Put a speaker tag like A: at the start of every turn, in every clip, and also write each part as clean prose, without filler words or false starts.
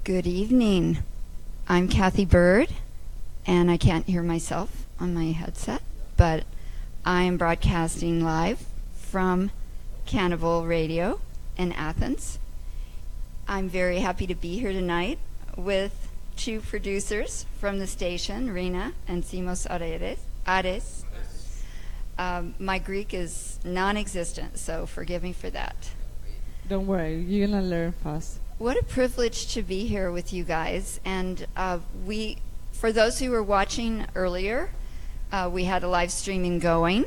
A: Good evening. I'm Kathy Bird, and I can't hear myself on my headset, but I am broadcasting live from Cannibal Radio in Athens. I'm very happy to be here tonight with two producers from the station, Rena and Simos. My Greek is non-existent, so forgive me for that.
B: Don't worry, you're going to learn fast.
A: What a privilege to be here with you guys. And for those who were watching earlier, we had a live streaming going,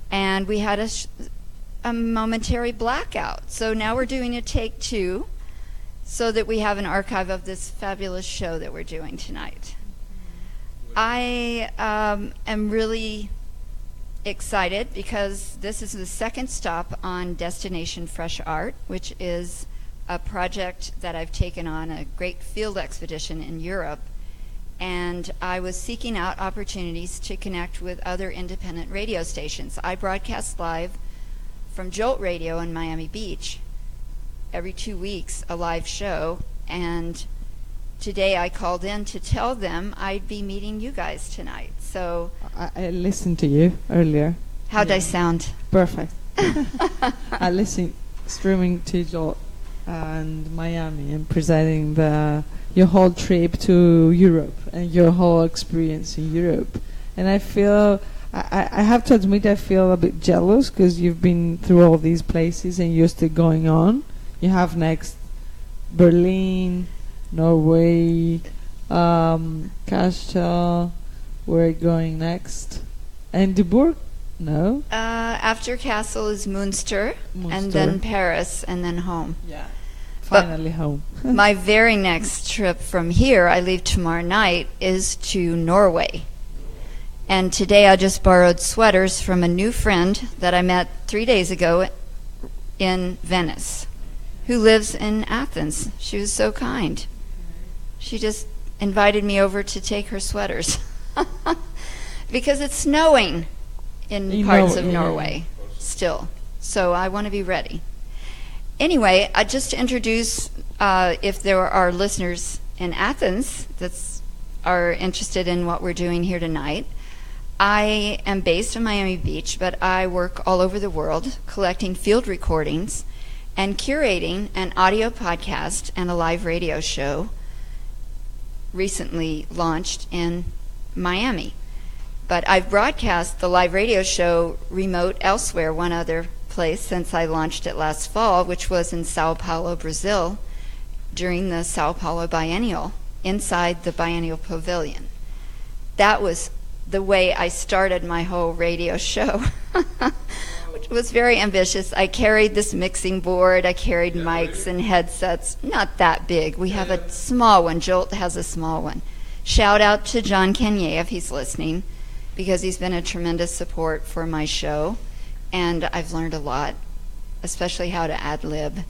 A: and we had a momentary blackout. So now we're doing a take two so that we have an archive of this fabulous show that we're doing tonight. I am really excited because this is the second stop on Destination Fresh Art, which is a project that I've taken on, a great field expedition in Europe, and I was seeking out opportunities to connect with other independent radio stations. I broadcast live from Jolt Radio in Miami Beach every 2 weeks, a live show, and today I called in to tell them I'd be meeting you guys tonight. So
B: I listened to you earlier.
A: How'd I sound?
B: Perfect. I listened streaming to Jolt and Miami and presenting your whole trip to Europe and your whole experience in Europe. And I feel, I have to admit, I feel a bit jealous because you've been through all these places and you're still going on. You have next Berlin, Norway, Kassel. Where are you going next? Edinburgh? No.
A: After Kassel is Münster, and then Paris, and then home.
B: Yeah. Finally home.
A: My very next trip from here, I leave tomorrow night, is to Norway. And today I just borrowed sweaters from a new friend that I met 3 days ago in Venice, who lives in Athens. She was so kind. She just invited me over to take her sweaters because it's snowing in parts of Norway still. So I want to be ready. Anyway, just to introduce, if there are listeners in Athens that are interested in what we're doing here tonight, I am based in Miami Beach, but I work all over the world collecting field recordings and curating an audio podcast and a live radio show recently launched in Miami. But I've broadcast the live radio show remote elsewhere, one other place since I launched it last fall, which was in Sao Paulo, Brazil, during the Sao Paulo Biennial, inside the Biennial Pavilion. That was the way I started my whole radio show, which was very ambitious. I carried this mixing board, I carried mics and headsets, not that big. We have a small one, Jolt has a small one. Shout out to John Kenye if he's listening, because he's been a tremendous support for my show. And I've learned a lot, especially how to ad-lib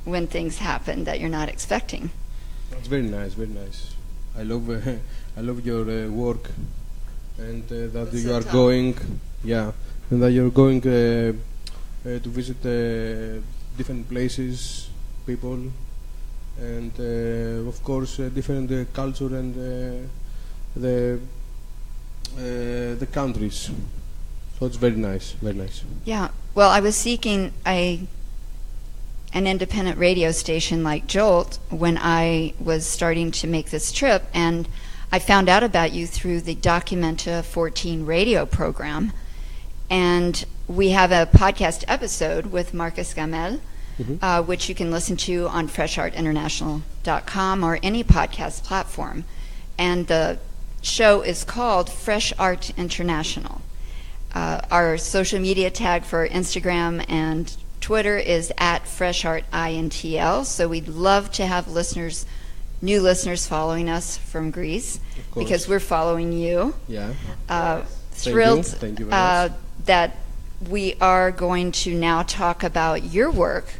A: when things happen that you're not expecting.
C: That's very nice, very nice. I love your work, and that you are going, and that you're going to visit different places, people, and of course different culture and the countries. So it's very nice, very nice.
A: Yeah, well, I was seeking an independent radio station like Jolt when I was starting to make this trip, and I found out about you through the Documenta 14 radio program, and we have a podcast episode with Marcus Gamel, which you can listen to on freshartinternational.com or any podcast platform, and the show is called Fresh Art International. Our social media tag for Instagram and Twitter is @FreshArtINTL, so we'd love to have new listeners following us from Greece, because we're following you.
C: Yeah.
A: Thrilled
C: Thank you very much.
A: that we are going to now talk about your work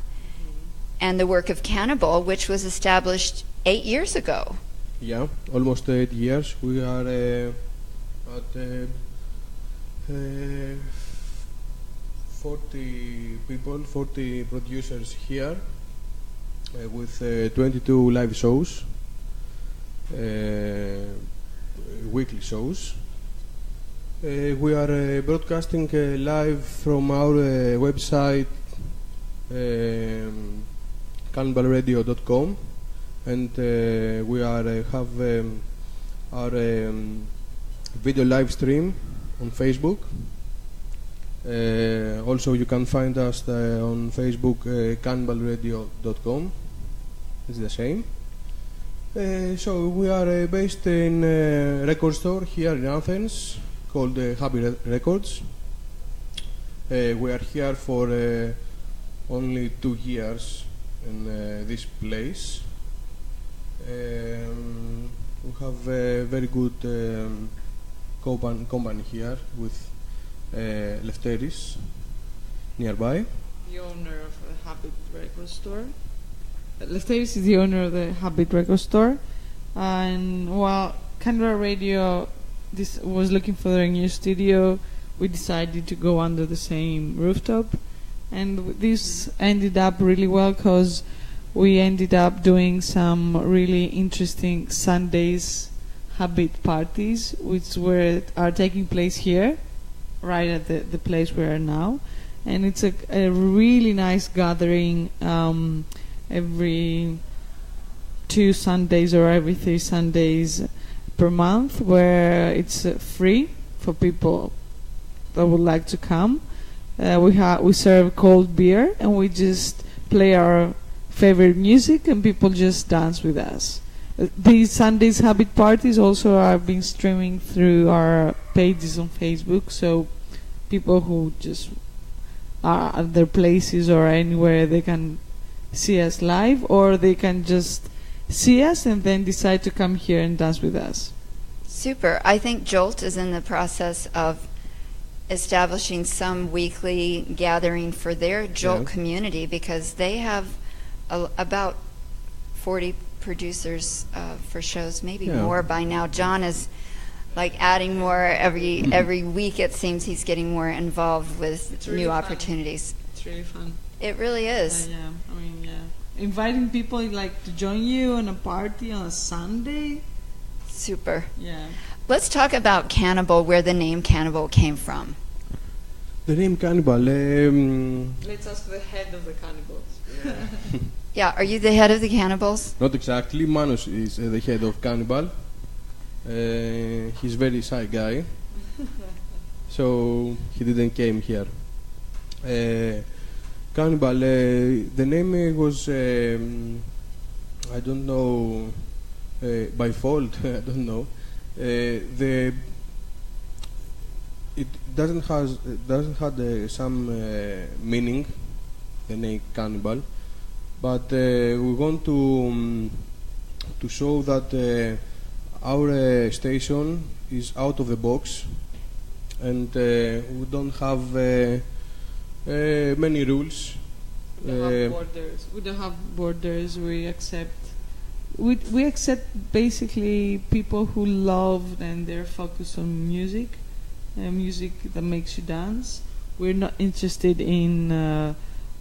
A: and the work of Cannibal, which was established 8 years ago.
C: Yeah, almost 8 years. We are at 40 people, 40 producers here, with 22 live shows, weekly shows. We are broadcasting live from our website, cannibalradio.com, and we have our video live stream on Facebook. Also, you can find us on Facebook, cannibalradio.com. It's the same. So we are based in a record store here in Athens called Happy Records. We are here for only 2 years in this place. We have a very good company here with Lefteris nearby.
B: The owner of the Habit Record Store. Lefteris is the owner of the Habit Record Store, and while Cannibal Radio was looking for a new studio, we decided to go under the same rooftop, and this ended up really well because we ended up doing some really interesting Sundays Habit parties, which are taking place here, right at the place we are now, and it's a really nice gathering every 2 Sundays or every 3 Sundays per month, where it's free for people that would like to come. We serve cold beer and we just play our favorite music and people just dance with us. These Sundays Habit parties also are being streaming through our pages on Facebook, so people who just are at their places or anywhere, they can see us live, or they can just see us and then decide to come here and dance with us.
A: Super. I think Jolt is in the process of establishing some weekly gathering for their Jolt community, because they have about 40 producers for shows, maybe more by now. John is like adding more every week. It seems he's getting more involved with
B: really
A: new
B: fun.
A: Opportunities.
B: It's really fun.
A: It really is.
B: Yeah. I mean, inviting people like to join you on a party on a Sunday.
A: Super.
B: Yeah.
A: Let's talk about Cannibal, where the name Cannibal came from.
C: The name Cannibal.
B: Let's ask the head of the cannibals.
A: Yeah, are you the head of the Cannibals?
C: Not exactly. Manos is the head of Cannibal. He's very shy guy, so he didn't came here. Cannibal. The name was I don't know, by fault. I don't know. It doesn't have some meaning, the name Cannibal, but we want to show that our station is out of the box, and we don't have many rules.
B: We don't have borders. We don't have borders. We accept basically people who love and they're focused on music, music that makes you dance. We're not interested in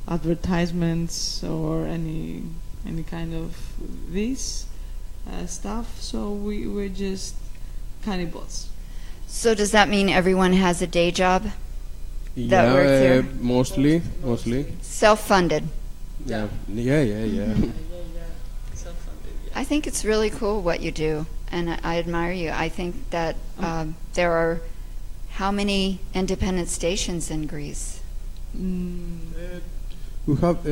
B: advertisements or any kind of this stuff. So we're just cannibals.
A: So does that mean everyone has a day job that works here?
C: Mostly.
A: Self-funded.
C: Yeah.
A: I think it's really cool what you do, and I admire you. I think that there are how many independent stations in Greece?
C: We have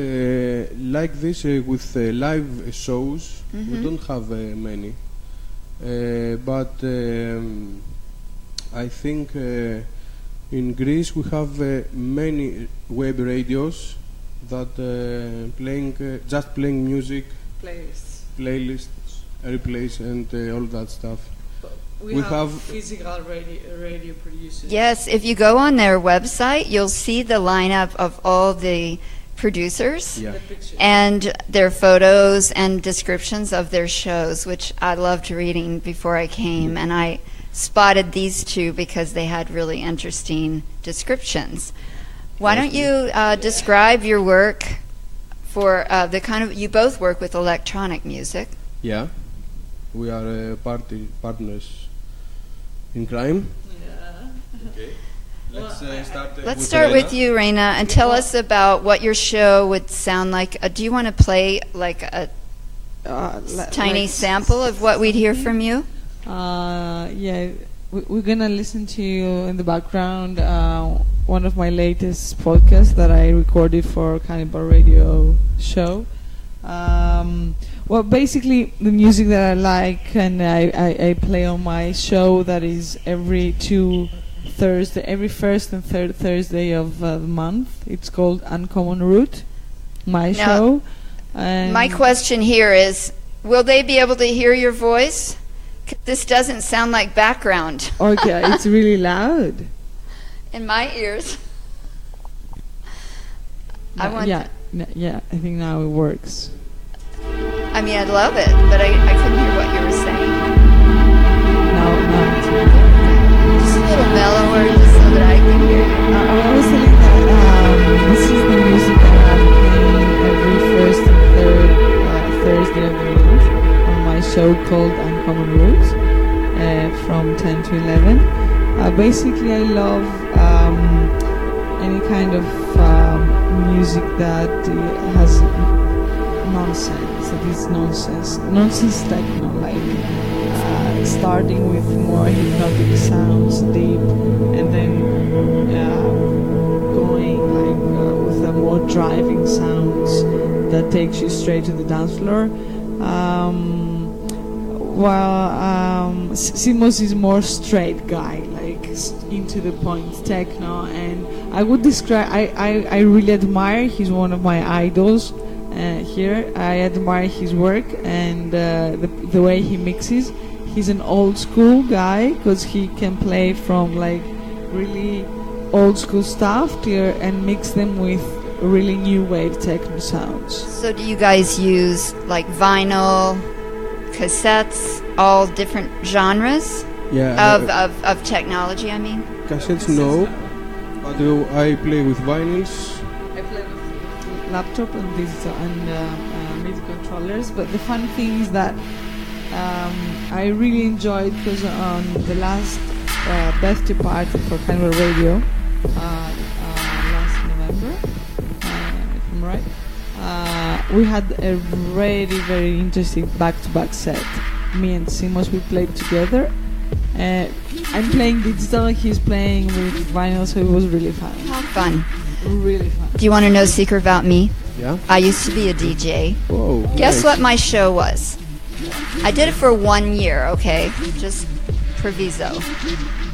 C: like this with live shows. We don't have many, but I think in Greece we have many web radios that just playing music, playlists, replays, and all that stuff.
B: We have physical radio producers.
A: Yes, if you go on their website, you'll see the lineup of all the producers and their photos and descriptions of their shows, which I loved reading before I came, and I spotted these two because they had really interesting descriptions. Why don't you describe your work for the kind of, you both work with electronic music.
C: Yeah, we are partners in crime.
B: Yeah.
C: Okay.
A: Let's start with you, Rena, and tell us about what your show would sound like. Do you want to play like a tiny sample of what we'd hear from you?
B: Yeah, we're gonna listen to you in the background. One of my latest podcasts that I recorded for Cannibal Radio show. Well, basically the music that I like and I play on my show, that is every first and third Thursday of the month. It's called Uncommon Route, my show. And
A: my question here is, will they be able to hear your voice? 'Cause this doesn't sound like background.
B: Okay, it's really loud.
A: In my ears.
B: Yeah, I think now it works.
A: I mean, I love it, but I couldn't hear what you were saying.
B: Now it's
A: just a little mellower, just so that I can hear you.
B: I was telling that this is the music that I'm playing every first and third Thursday of the month on my show called Uncommon Roots from 10 to 11. Basically, I love any kind of music that has nonsense, that is nonsense techno, like starting with more hypnotic sounds, deep, and then going like with the more driving sounds that takes you straight to the dance floor. While Simos is more straight guy, like into the point techno, and I would describe, I really admire, he's one of my idols here. I admire his work and the way he mixes. He's an old school guy because he can play from like really old school stuff and mix them with really new wave techno sounds.
A: So do you guys use like vinyl, cassettes, all different genres of technology, I mean?
C: Cassettes, no. But I play with vinyls.
B: I play with laptop and digital and MIDI controllers. But the fun thing is that I really enjoyed, because on the last birthday party for Cannibal Radio last November, if I'm right, we had a very, very interesting back-to-back set. Me and Simos, we played together. I'm playing digital, he's playing with vinyl, so it was really fun.
A: How fun.
B: Really fun.
A: Do you want to know a secret about me?
C: Yeah.
A: I used to be a DJ.
C: Whoa.
A: Guess
C: Nice.
A: what my show was? I did it for 1 year, okay? Just proviso.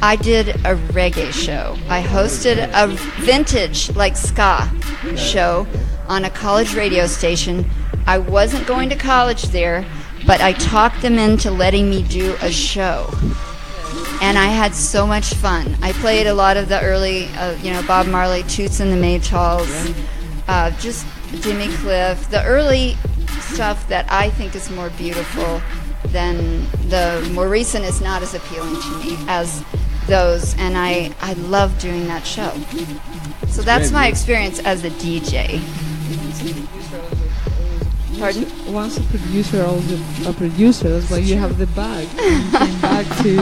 A: I did a reggae show. I hosted a vintage, like ska show on a college radio station. I wasn't going to college there, but I talked them into letting me do a show. And I had so much fun. I played a lot of the early, Bob Marley, Toots and the Maytals, just Jimmy Cliff, the early stuff that I think is more beautiful than the more recent is not as appealing to me as those. And I love doing that show. So that's my experience as a DJ. Pardon?
B: Once a producer, always a producer. That's why you have the bag. You came back to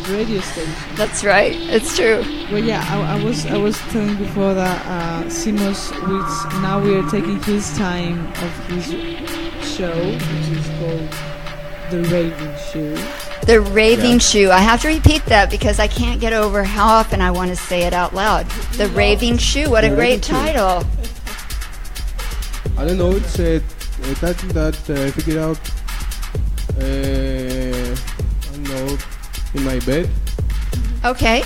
B: radio station.
A: That's right. It's true.
B: Well, yeah, I was telling before that Simos, which now we are taking his time of his show, which is called The Raving Shoe.
A: The Raving Shoe. I have to repeat that because I can't get over how often I want to say it out loud. The Raving Shoe. What a great title.
C: I don't know, it's a title that I figured out, I don't know, in my bed.
A: Okay.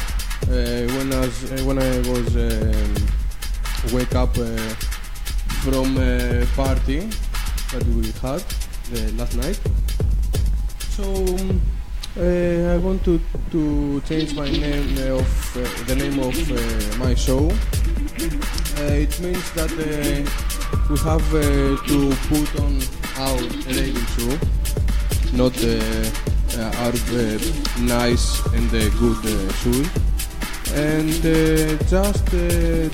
C: When I was wake up from a party that we had last night. So I want to change my name the name of my show. It means that we have to put on our raving shoe, not our nice and good shoes, and just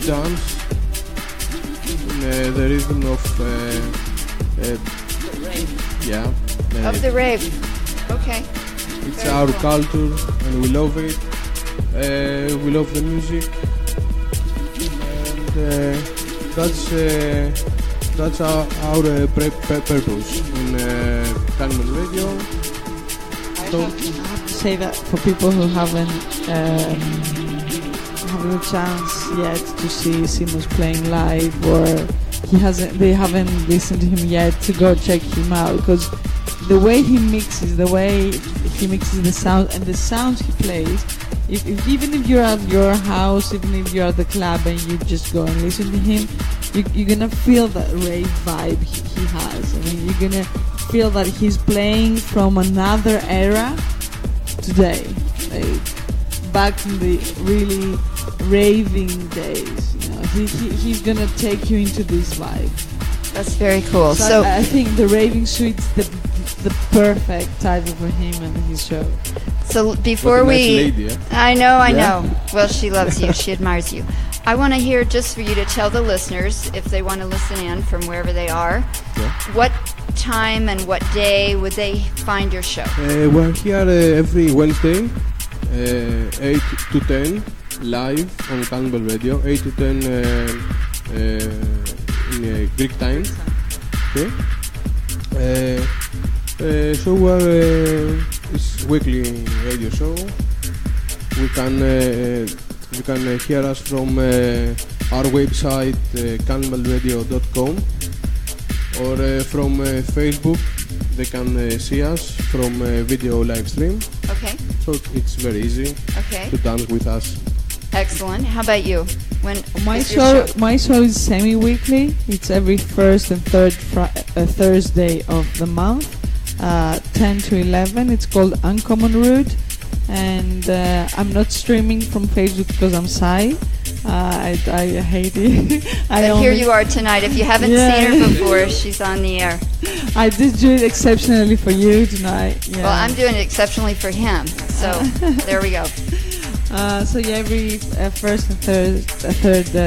C: dance in the rhythm of yeah,
A: Of the rave. Okay.
C: It's
A: Very
C: our
A: cool.
C: culture, and we love it. We love the music, and that's our purpose in Cannibal Radio.
B: I have to say that for people who haven't the chance yet to see Simos playing live, or they haven't listened to him yet, to go check him out, because the way he mixes the sound and the sounds he plays, even if you're at your house, even if you're at the club and you just go and listen to him, you're gonna feel that rave vibe he has. I mean, you're gonna feel that he's playing from another era today, like back in the really raving days. You know, he's gonna take you into this vibe.
A: That's very cool.
B: So I think the raving suite's the perfect title for him and his show.
A: So before
C: What a
A: we,
C: nice lady, eh?
A: I know.
C: Yeah.
A: Well, she loves you. She admires you. I want to hear, just for you to tell the listeners, if they want to listen in from wherever they are, what time and what day would they find your show?
C: We're here every Wednesday, 8 to 10, live on Cannibal Radio, 8 to 10 in Greek time. Okay. So it's weekly radio show. You can hear us from our website cannibalradio.com, or from Facebook. They can see us from video live stream.
A: Okay.
C: So it's very easy to dance with us.
A: Excellent. How about you? When
B: my
A: is your
B: show is semi-weekly. It's every first and third Thursday of the month, 10 to 11. It's called Uncommon Rude, and I'm not streaming from Facebook because I'm shy. I hate it.
A: But here you are tonight. If you haven't seen her before, she's on the air.
B: I did do it exceptionally for you tonight. Yeah.
A: Well, I'm doing it exceptionally for him. So there we go.
B: So yeah, every first and third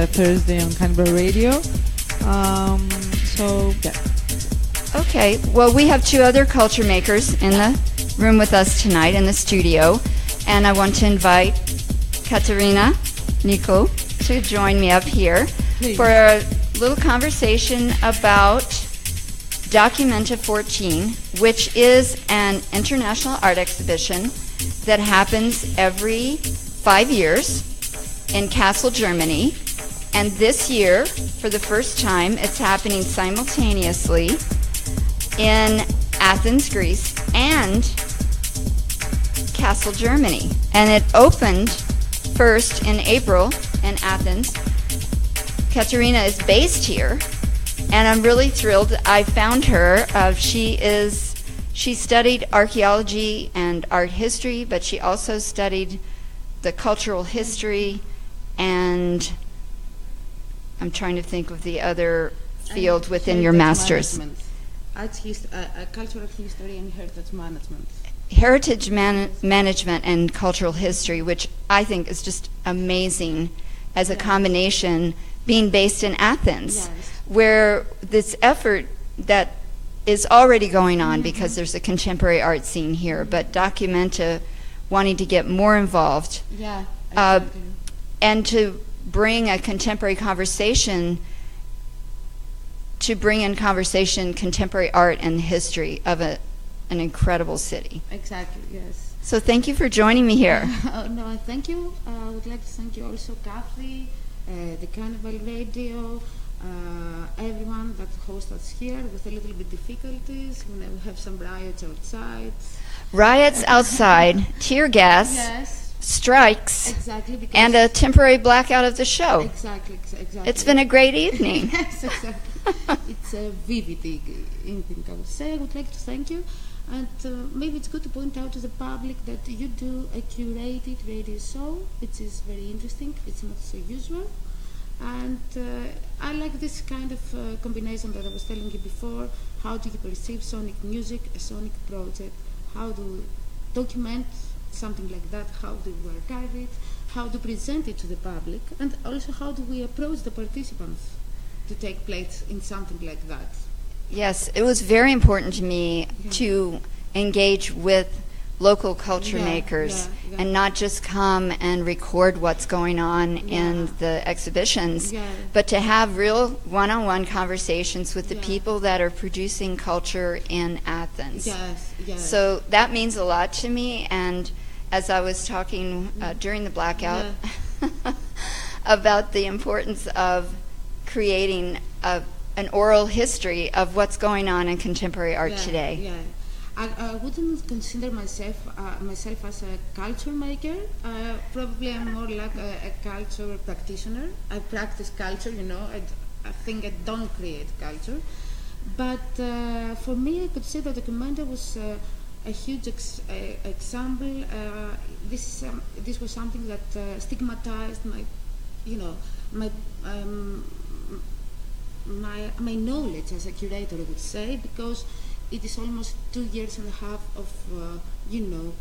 B: Thursday on Cannibal Radio. So yeah.
A: Okay. Well, we have two other culture makers in the room with us tonight in the studio, and I want to invite Katerina Nikou to join me up here for a little conversation about Documenta 14, which is an international art exhibition that happens every 5 years in Kassel, Germany. And this year, for the first time, it's happening simultaneously in Athens, Greece, and Kassel, Germany. And it opened first in April in Athens. Katerina is based here, and I'm really thrilled. I found her. She studied archaeology and art history, but she also studied the cultural history, and I'm trying to think of the other field within your master's.
D: Cultural history and heritage management.
A: Heritage management and cultural history, which I think is just amazing as a combination, being based in Athens, where this effort that is already going on because there's a contemporary art scene here, but Documenta wanting to get more involved.
D: Yeah, exactly.
A: And to bring a contemporary conversation, to bring in conversation contemporary art and history of an incredible city.
D: Exactly, yes.
A: So thank you for joining me here.
D: No, thank you. I would like to thank you also, Kathy, the Cannibal Radio, everyone that hosts us here with a little bit difficulties. We have some riots outside.
A: Riots outside, tear gas, strikes, and a temporary blackout of the show.
D: Exactly.
A: It's been a great evening.
D: Yes, exactly. It's a vivid evening, I would say. I would like to thank you. And maybe it's good to point out to the public that you do a curated radio show, which is very interesting. It's not so usual. And I like this kind of combination that I was telling you before. How do you perceive sonic music, a sonic project? How do document something like that? How do we archive it? How to present it to the public? And also how do we approach the participants? to take place in something like that.
A: Yes, it was very important to me to engage with local culture makers and not just come and record what's going on in the exhibitions, but to have real one-on-one conversations with the people that are producing culture in Athens. So that means a lot to me, and as I was talking during the blackout about the importance of creating an oral history of what's going on in contemporary art today.
D: I wouldn't consider myself as a culture maker. Probably I'm more like a culture practitioner. I practice culture, I think I don't create culture. But for me, I could say that documenta was a huge example. This was something that stigmatized my knowledge as a curator, I would say, because it is almost 2.5 years of,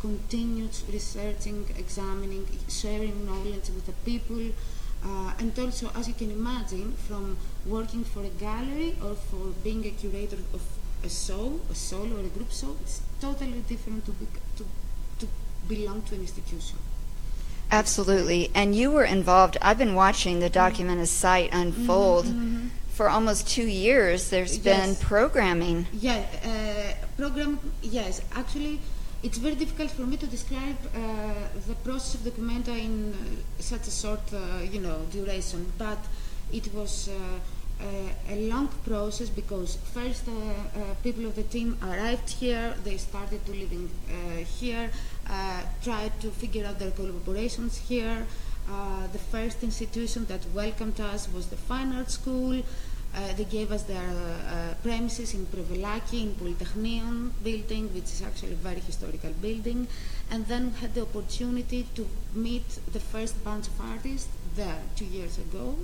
D: continuous researching, examining, sharing knowledge with the people, and also, as you can imagine, from working for a gallery or for being a curator of a show, a solo or a group show, it's totally different to belong to an institution.
A: Absolutely. And you were involved. I've been watching the Documenta site unfold. For almost 2 years, there's been programming.
D: Yes. Actually, it's very difficult for me to describe the process of documenta in such a short, duration. But it was a long process because first people of the team arrived here, they started to living here, tried to figure out their collaborations here. The first institution that welcomed us was the Fine Arts School. They gave us their premises in Provelaki, in Polytechnion building, which is actually a very historical building. And then we had the opportunity to meet the first bunch of artists there 2 years ago.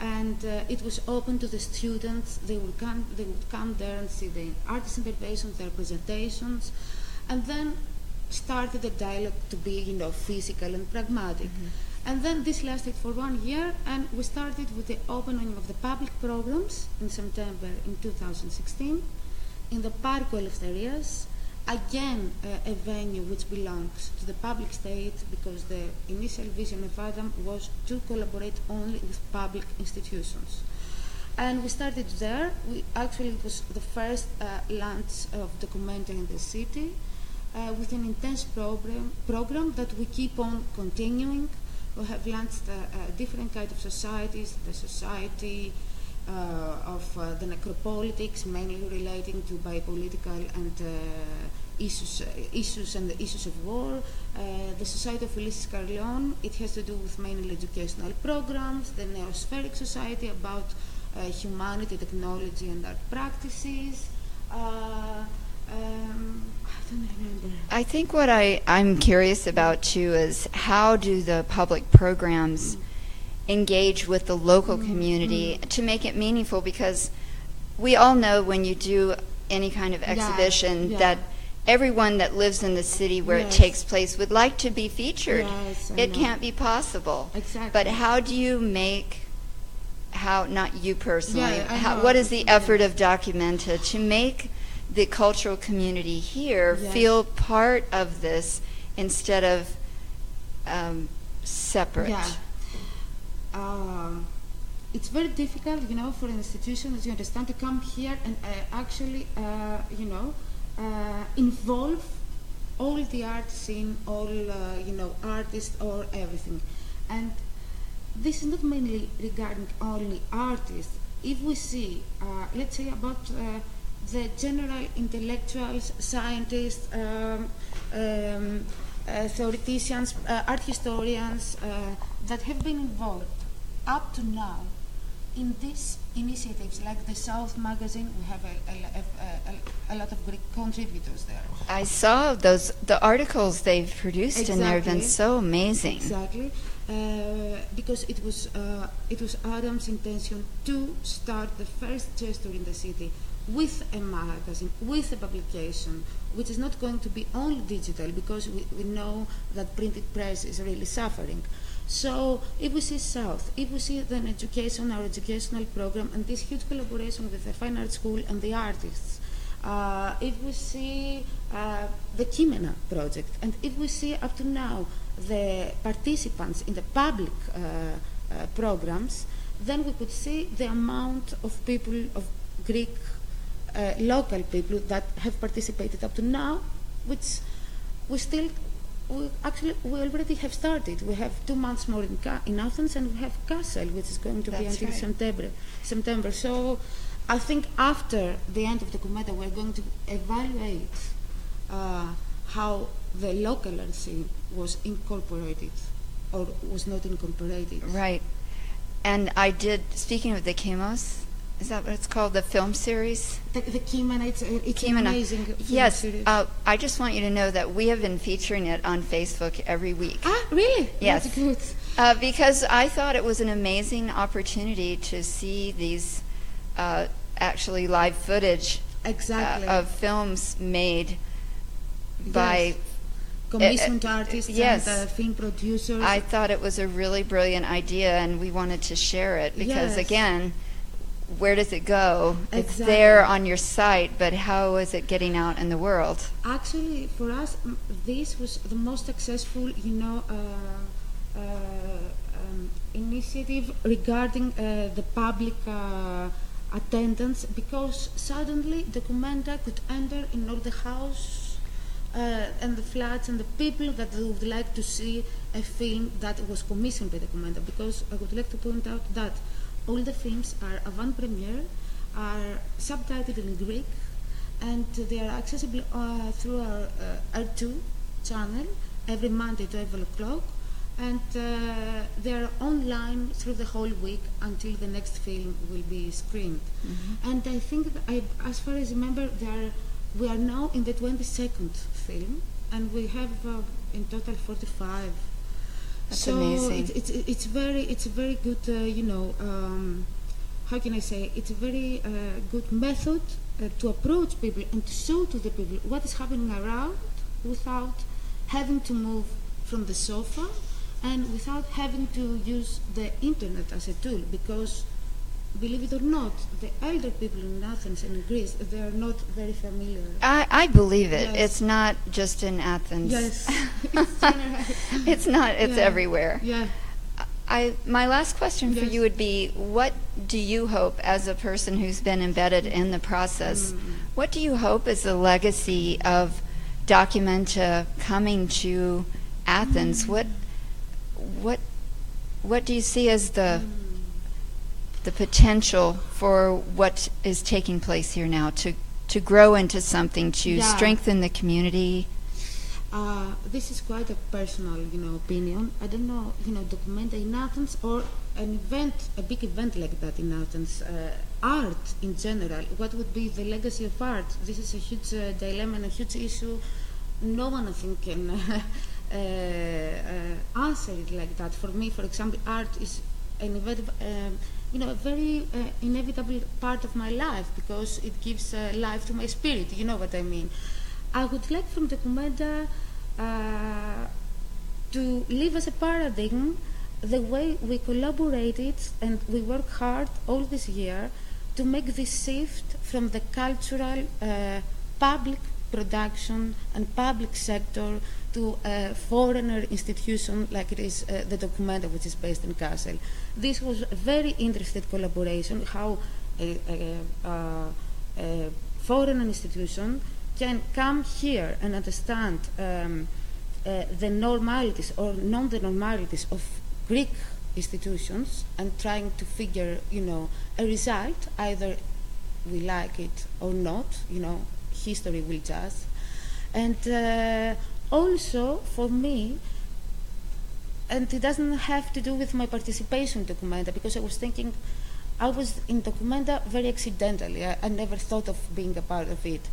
D: And it was open to the students. They would come there and see the artist interventions, their presentations, and then started the dialogue to be, physical and pragmatic. And then this lasted for 1 year, and we started with the opening of the public programs in September in 2016 in the Parco Eleftherias, again a venue which belongs to the public state because the initial vision of Adam was to collaborate only with public institutions. And we started there. It was the first launch of documenta in the city with an intense program that we keep on continuing. We have launched different kinds of societies, the society of the necropolitics, mainly relating to biopolitical and issues and the issues of war. The Society of Ulysses Carleon, it has to do with mainly educational programs. The Neospheric Society about humanity, technology, and art practices. I don't remember.
A: I think what I'm curious about too is how do the public programs engage with the local community to make it meaningful, because we all know when you do any kind of exhibition that everyone that lives in the city where it takes place would like to be featured. It can't be possible.
D: Exactly.
A: But how do you not you personally, what is the effort of Documenta to make the cultural community here feel part of this instead of separate?
D: It's very difficult, for an institution, as you understand, to come here and actually, involve all the art scene, all, artists or everything. And this is not mainly regarding only artists. If we see, let's say about the general intellectuals, scientists, theoreticians, art historians that have been involved up to now in these initiatives, like the South magazine, we have a lot of Greek contributors there.
A: I saw the articles they've produced in there have been so amazing.
D: Exactly, because it was Adam's intention to start the first gesture in the city with a magazine, with a publication, which is not going to be only digital, because we know that printed press is really suffering. So if we see South, if we see then education, our educational program, and this huge collaboration with the Fine Arts School and the artists, if we see the Kimena project, and if we see up to now the participants in the public programs, then we could see the amount of people, of Greek local people that have participated up to now, which we already have started. We have 2 months more in Athens, and we have Kassel, which is going to be until September. So I think after the end of the documenta, we're going to evaluate how the local art scene was incorporated or was not incorporated.
A: Right. And I did, speaking of the Simos, is that what it's called, the film series?
D: The Kimena, it's an amazing film series.
A: Yes. I just want you to know that we have been featuring it on Facebook every week.
D: Ah, really?
A: Yes.
D: That's good.
A: Because I thought it was an amazing opportunity to see these actually live footage of films made by
D: commissioned artists
A: yes.
D: and film producers.
A: I thought it was a really brilliant idea, and we wanted to share it because, again, where does it go?
D: Exactly.
A: It's there on your site, but how is it getting out in the world?
D: Actually, for us, this was the most successful, initiative regarding the public attendance, because suddenly the documenta could enter in all the house and the flats and the people that would like to see a film that was commissioned by the documenta. Because I would like to point out that all the films are avant-premiere, are subtitled in Greek, and they are accessible through our R2 channel every Monday to 12 o'clock, and they are online through the whole week until the next film will be screened. Mm-hmm. And I think that as far as I remember, we are now in the 22nd film, and we have in total 45.
A: That's
D: so
A: amazing.
D: It's very good. How can I say? It's a very good method to approach people and to show to the people what is happening around, without having to move from the sofa and without having to use the internet as a tool. Because, believe it or not, the elder people in Athens and in Greece, they are not very familiar.
A: I believe it.
D: Yes.
A: It's not just in Athens.
D: Yes.
A: It's not. It's everywhere.
D: Yeah.
A: My last question for you would be, what do you hope, as a person who's been embedded in the process, what do you hope is the legacy of Documenta coming to Athens? What do you see as the potential for what is taking place here now to grow into something, to strengthen the community?
D: This is quite a personal, opinion. I don't know, documenta in Athens, or an event, a big event like that in Athens, art in general. What would be the legacy of art? This is a huge dilemma and a huge issue. No one, I think, can answer it like that. For me, for example, art is an a very inevitable part of my life, because it gives life to my spirit. You know what I mean? I would like from documenta to live as a paradigm the way we collaborated and we work hard all this year to make this shift from the cultural public production and public sector to a foreigner institution like it is the documenta, which is based in Kassel. This was a very interesting collaboration, how a foreign institution can come here and understand the normalities or non-normalities of Greek institutions, and trying to figure, a result. Either we like it or not, history will judge. And also, for me, and it doesn't have to do with my participation in documenta, because I was thinking, I was in documenta very accidentally. I never thought of being a part of it.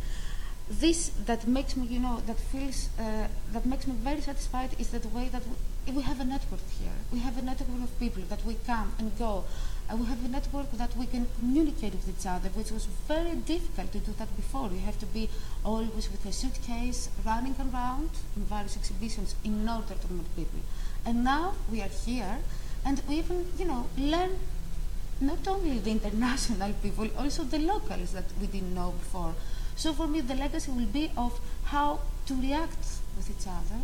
D: this that makes me, that makes me very satisfied is that the way that we have a network here. We have a network of people that we come and go. We have a network that we can communicate with each other, which was very difficult to do that before. You have to be always with a suitcase, running around in various exhibitions in order to meet people. And now we are here, and we even, learn not only the international people, also the locals that we didn't know before. So for me, the legacy will be of how to react with each other,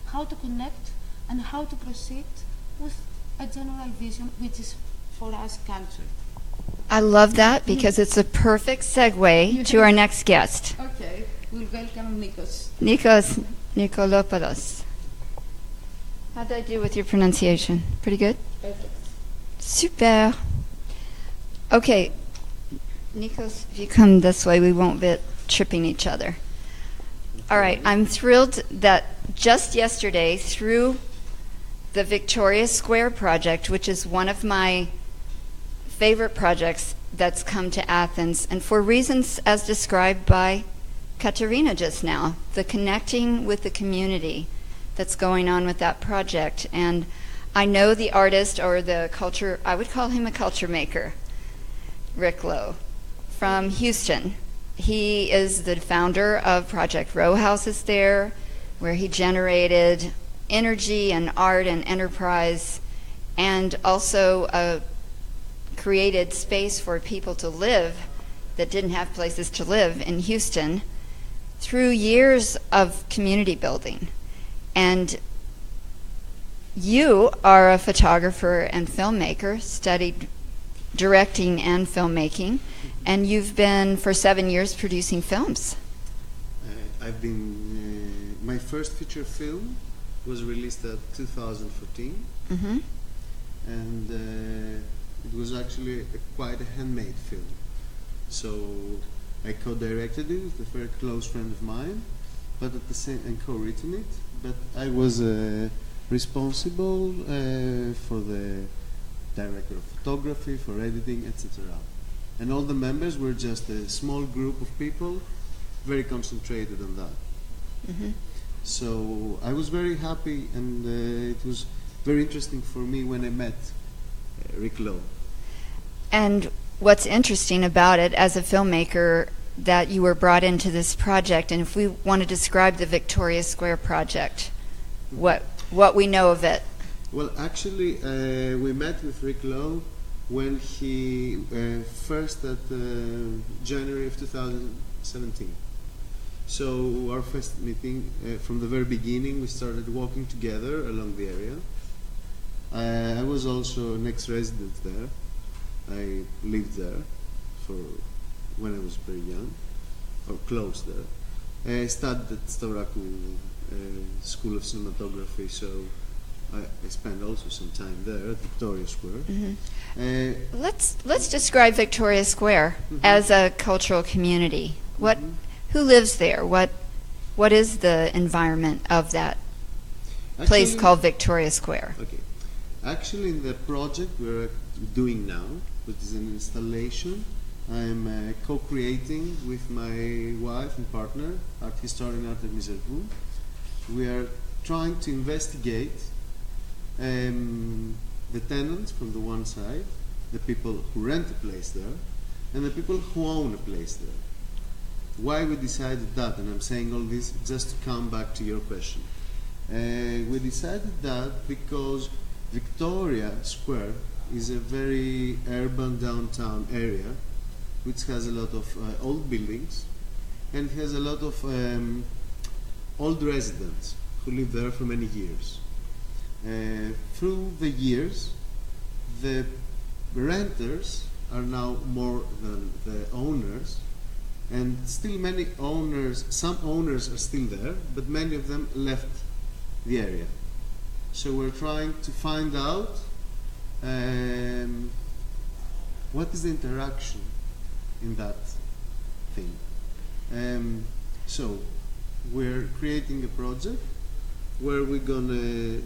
D: how to connect, and how to proceed with a general vision, which is for us culture.
A: I love that because it's a perfect segue to our next guest.
D: Okay, we'll welcome Nikos.
A: Nikos Nikolopoulos. How'd I do with your pronunciation? Pretty good?
D: Perfect.
A: Super. Okay, Nikos, if you come this way, we won't be tripping each other. All right, I'm thrilled that just yesterday, through the Victoria Square project, which is one of my favorite projects that's come to Athens, and for reasons as described by Katerina just now, the connecting with the community that's going on with that project. And I know the artist, or the culture, I would call him a culture maker, Rick Lowe from Houston. He is the founder of Project Row Houses there, where he generated energy and art and enterprise, and also created space for people to live that didn't have places to live in Houston through years of community building. And you are a photographer and filmmaker, studied directing and filmmaking, and you've been for 7 years producing films.
E: I've been, my first feature film was released at 2014,
A: Mm-hmm.
E: and it was actually quite a handmade film. So I co-directed it with a very close friend of mine, but at the same, and co-written it. But I was responsible for the director of photography, for editing, etc. And all the members were just a small group of people, very concentrated on that.
A: Mm-hmm.
E: So I was very happy, and it was very interesting for me when I met Rick Lowe.
A: And what's interesting about it as a filmmaker, that you were brought into this project, and if we want to describe the Victoria Square project, what we know of it.
E: Well, actually, we met with Rick Lowe when he first at January of 2017. So our first meeting, from the very beginning, we started walking together along the area. I was also an ex-resident there. I lived there for when I was very young, or close there. I studied at Stavrakou School of Cinematography, so I spent also some time there at Victoria Square.
A: Mm-hmm. Let's describe Victoria Square as a cultural community. Who lives there? What is the environment of that place called Victoria Square?
E: Okay. Actually, in the project we're doing now, which is an installation, I'm co-creating with my wife and partner, art historian Artemis Zervou. We are trying to investigate the tenants from the one side, the people who rent a place there, and the people who own a place there. Why we decided that, and I'm saying all this just to come back to your question. We decided that because Victoria Square is a very urban downtown area which has a lot of old buildings and has a lot of old residents who live there for many years. Through the years, the renters are now more than the owners, and still many owners, some owners are still there, but many of them left the area. So we're trying to find out what is the interaction in that thing. So we're creating a project where we're gonna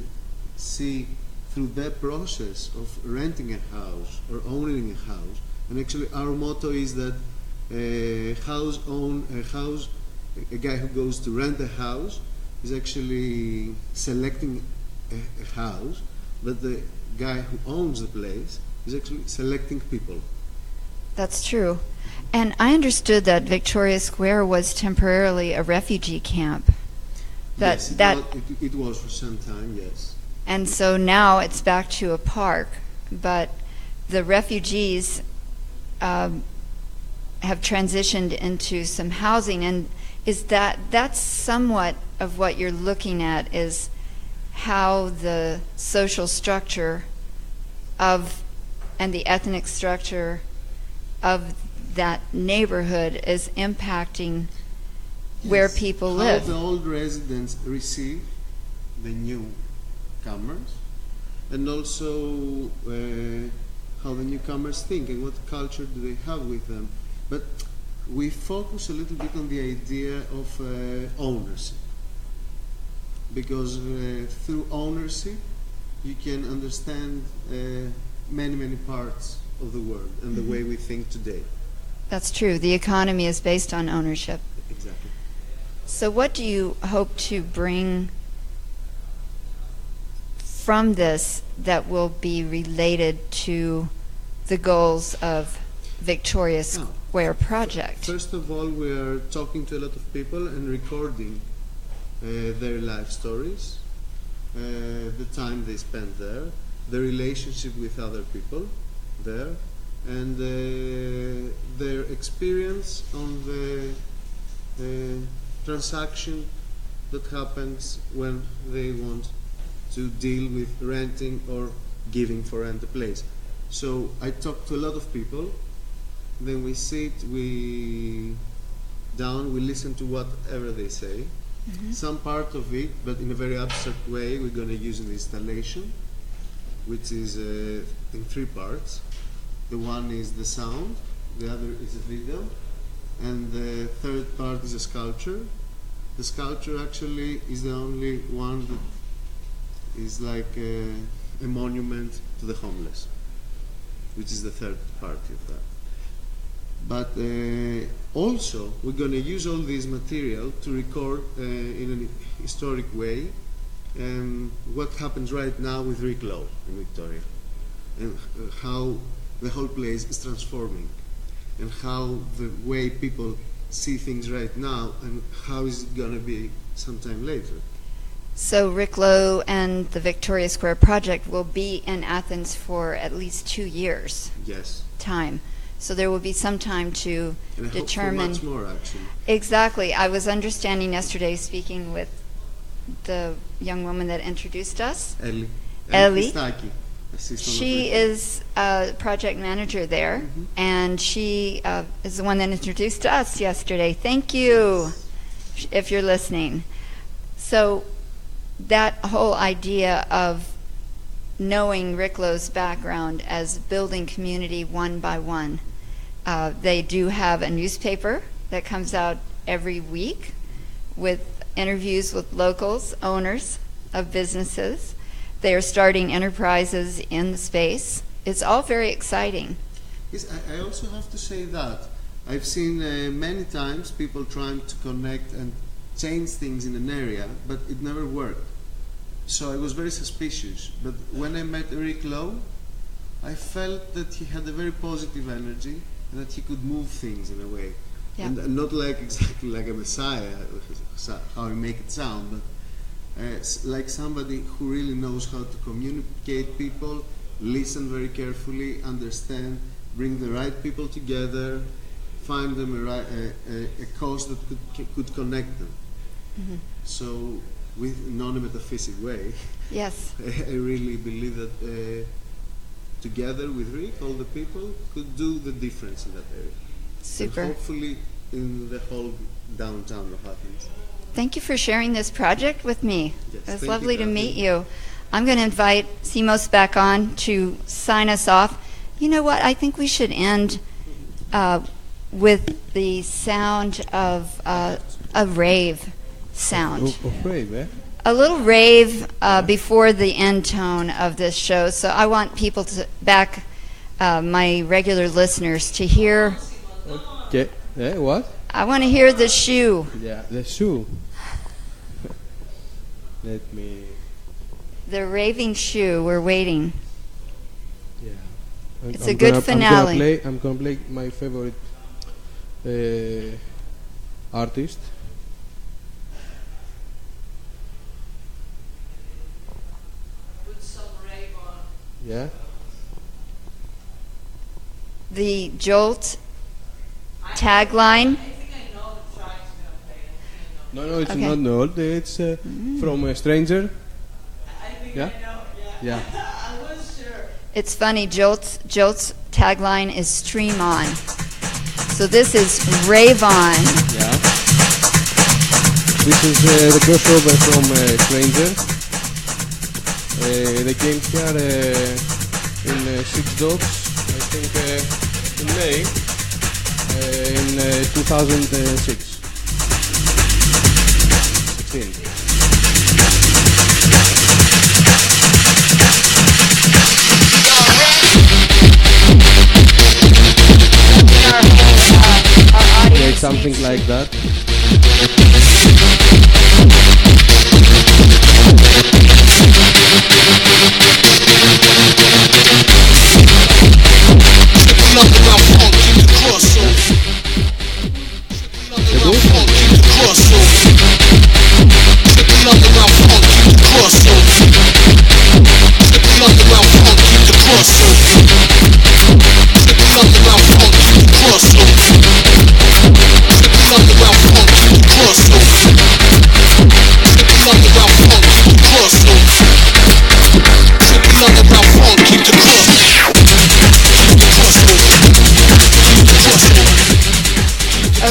E: see through the process of renting a house or owning a house, and actually our motto is that a house a guy who goes to rent a house is actually selecting a house, but the guy who owns the place is actually selecting people.
A: That's true. And I understood that Victoria Square was temporarily a refugee camp.
E: Yes, it was for some time, yes.
A: And so now it's back to a park, but the refugees have transitioned into some housing, and that's somewhat of what you're looking at, is how the social structure of and the ethnic structure of that neighborhood is impacting where people live.
E: How the old residents receive the newcomers, and also how the newcomers think and what culture do they have with them. But we focus a little bit on the idea of ownership, because through ownership you can understand many parts of the world and the way we think today.
A: That's true. The economy is based on ownership.
E: Exactly.
A: So what do you hope to bring from this that will be related to the goals of Victoria Square Project?
E: First of all, we are talking to a lot of people and recording their life stories, the time they spent there, the relationship with other people there, and their experience on the transaction that happens when they want to deal with renting or giving for rent a place. So I talk to a lot of people, then we sit, we listen to whatever they say. Some part of it, but in a very abstract way, we're going to use in the installation, which is in 3 parts. The one is the sound, the other is a video, and the third part is a sculpture. The sculpture actually is the only one that is like a monument to the homeless, which is the third part of that. But also, we're going to use all this material to record in a historic way what happens right now with Rick Lowe in Victoria, and how the whole place is transforming, and how the way people see things right now, and how is it going to be sometime later.
A: So Rick Lowe and the Victoria Square Project will be in Athens for at least 2 years.
E: Yes.
A: Time. So there will be some time to
E: and I
A: determine.
E: Hope for much more, actually.
A: Exactly. I was understanding yesterday, speaking with the young woman that introduced us, Ellie. She is a project manager there, and she is the one that introduced us yesterday. Thank you, if you're listening. So that whole idea of knowing Rick Lowe's background as building community one by one. They do have a newspaper that comes out every week with interviews with locals, owners of businesses. They are starting enterprises in the space. It's all very exciting.
E: Yes, I also have to say that I've seen many times people trying to connect and change things in an area, but it never worked. So I was very suspicious. But when I met Rick Lowe, I felt that he had a very positive energy and that he could move things in a way.
A: Yeah.
E: And not like exactly like a messiah, how I make it sound, but like somebody who really knows how to communicate people, listen very carefully, understand, bring the right people together, find them a cause that could connect them. So, with non-metaphysic way,
A: yes,
E: I really believe that together with Rick, all the people could do the difference in that area.
A: Super.
E: And hopefully in the whole downtown of Athens.
A: Thank you for sharing this project with me.
E: Yes,
A: It was
E: thank
A: lovely
E: you,
A: to
E: Kathy.
A: meet you. I'm going to invite Simos back on to sign us off. You know what? I think we should end with the sound of a rave sound.
C: Of rave, eh?
A: A little rave before the end tone of this show. So I want people to my regular listeners to hear.
C: Okay. What?
A: I want to hear the shoe.
C: Yeah, the shoe. Let me.
A: The raving shoe. We're waiting.
C: Yeah.
A: It's a good finale.
C: I'm gonna play my favorite artist.
B: With some rave on.
C: Yeah.
A: The Jolt tagline.
B: I think I know the track he's gonna play.
C: No, it's
A: Okay.
C: not old. It's from a stranger.
B: I think
C: Yeah?
B: I know.
C: Yeah.
B: I was sure.
A: It's funny. Jolt's tagline is "Stream On." So this is Rave On.
C: Yeah. This is the crossover from Stranger. They came here in Six Dogs, I think in May, in 2006. 16. Yeah, something like that.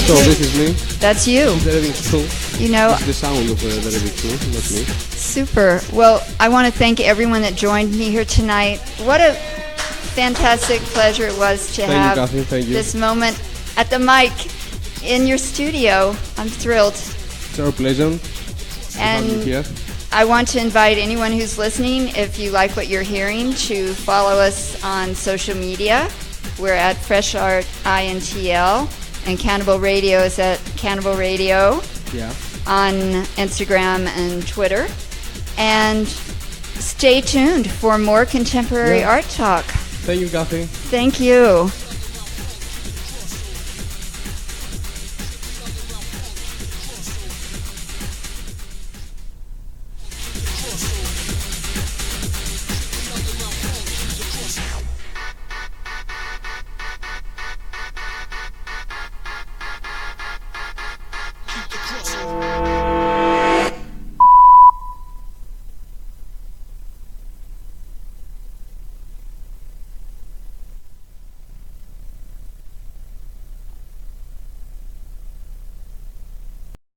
C: So this is me.
A: That's you.
C: The raving shoe.
A: You know,
C: It's the sound of the raving shoe, not me.
A: super. Well, I want to thank everyone that joined me here tonight. What a fantastic pleasure it was to
C: Thank you,
A: have
C: Catherine. Thank you.
A: this moment at the mic in your studio. I'm thrilled.
C: It's our pleasure to have you
A: And
C: here.
A: I want to invite anyone who's listening, if you like what you're hearing, to follow us on social media. We're at Fresh Art INTL, and Cannibal Radio is at Cannibal Radio
C: Yeah.
A: on Instagram and Twitter. And stay tuned for more contemporary
C: Yeah.
A: art talk.
C: Thank you, Catherine.
A: Thank you.